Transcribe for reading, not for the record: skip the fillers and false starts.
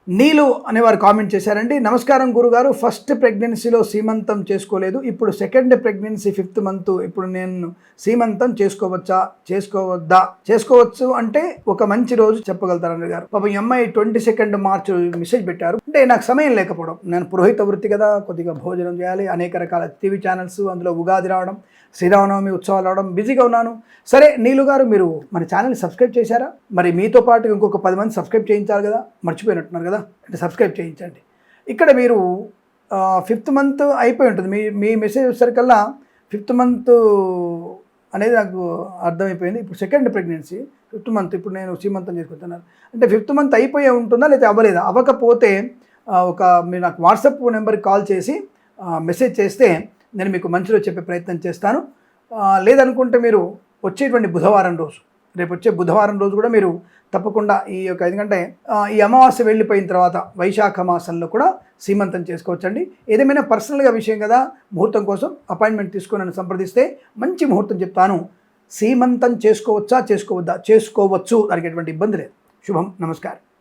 నీలు అనేవారు కామెంట్ చేశారండి. నమస్కారం గురుగారు, ఫస్ట్ ప్రెగ్నెన్సీలో సీమంతం చేసుకోలేదు, ఇప్పుడు సెకండ్ ప్రెగ్నెన్సీ 5th మంత్, ఇప్పుడు నేను సీమంతం చేసుకోవచ్చా చేసుకోవద్దా? చేసుకోవచ్చు అంటే ఒక మంచి రోజు చెప్పగలుగుతారని గారు. పాపం ఈ అమ్మాయి 22 మార్చ్ మెసేజ్ పెట్టారు. అంటే నాకు సమయం లేకపోవడం, నేను పురోహిత వృత్తి కదా, కొద్దిగా భోజనం చేయాలి, అనేక రకాల టీవీ ఛానల్స్, అందులో ఉగాది రావడం, శ్రీరామనవమి ఉత్సవాలు రావడం, బిజీగా ఉన్నాను. సరే నీలు గారు, మీరు మన ఛానల్ని సబ్స్క్రైబ్ చేశారా? మరి మీతో పాటు ఇంకొక 10 మంది సబ్స్క్రైబ్ చేయించాలి కదా, మర్చిపోయినట్టున్నారు కదా, అంటే సబ్స్క్రైబ్ చేయించండి. ఇక్కడ మీరు 5th మంత్ అయిపోయి ఉంటుంది, మీ మెసేజ్ వచ్చేసరికల్లా 5th మంత్ అనేది నాకు అర్థమైపోయింది. ఇప్పుడు సెకండ్ ప్రెగ్నెన్సీ 5th మంత్, ఇప్పుడు నేను సీమంతం చేసుకుంటున్నాను అంటే 5th మంత్ అయిపోయే ఉంటుందా లేదా అవ్వలేదా? అవ్వకపోతే మీరు నాకు వాట్సాప్ నెంబర్కి కాల్ చేసి మెసేజ్ చేస్తే నేను మీకు మంచిలో చెప్పే ప్రయత్నం చేస్తాను. లేదనుకుంటే మీరు వచ్చేటువంటి బుధవారం రోజు, రేపు వచ్చే బుధవారం రోజు కూడా మీరు తప్పకుండా ఈ యొక్క, ఎందుకంటే ఈ అమావాస్య వెళ్ళిపోయిన తర్వాత వైశాఖ మాసంలో కూడా సీమంతం చేసుకోవచ్చండి. ఏదేమైనా పర్సనల్గా విషయం కదా, ముహూర్తం కోసం అపాయింట్మెంట్ తీసుకొని నన్ను సంప్రదిస్తే మంచి ముహూర్తం చెప్తాను. సీమంతం చేసుకోవచ్చా చేసుకోవద్దా? చేసుకోవచ్చు, దానికి ఎటువంటి ఇబ్బంది లేదు. శుభం, నమస్కారం.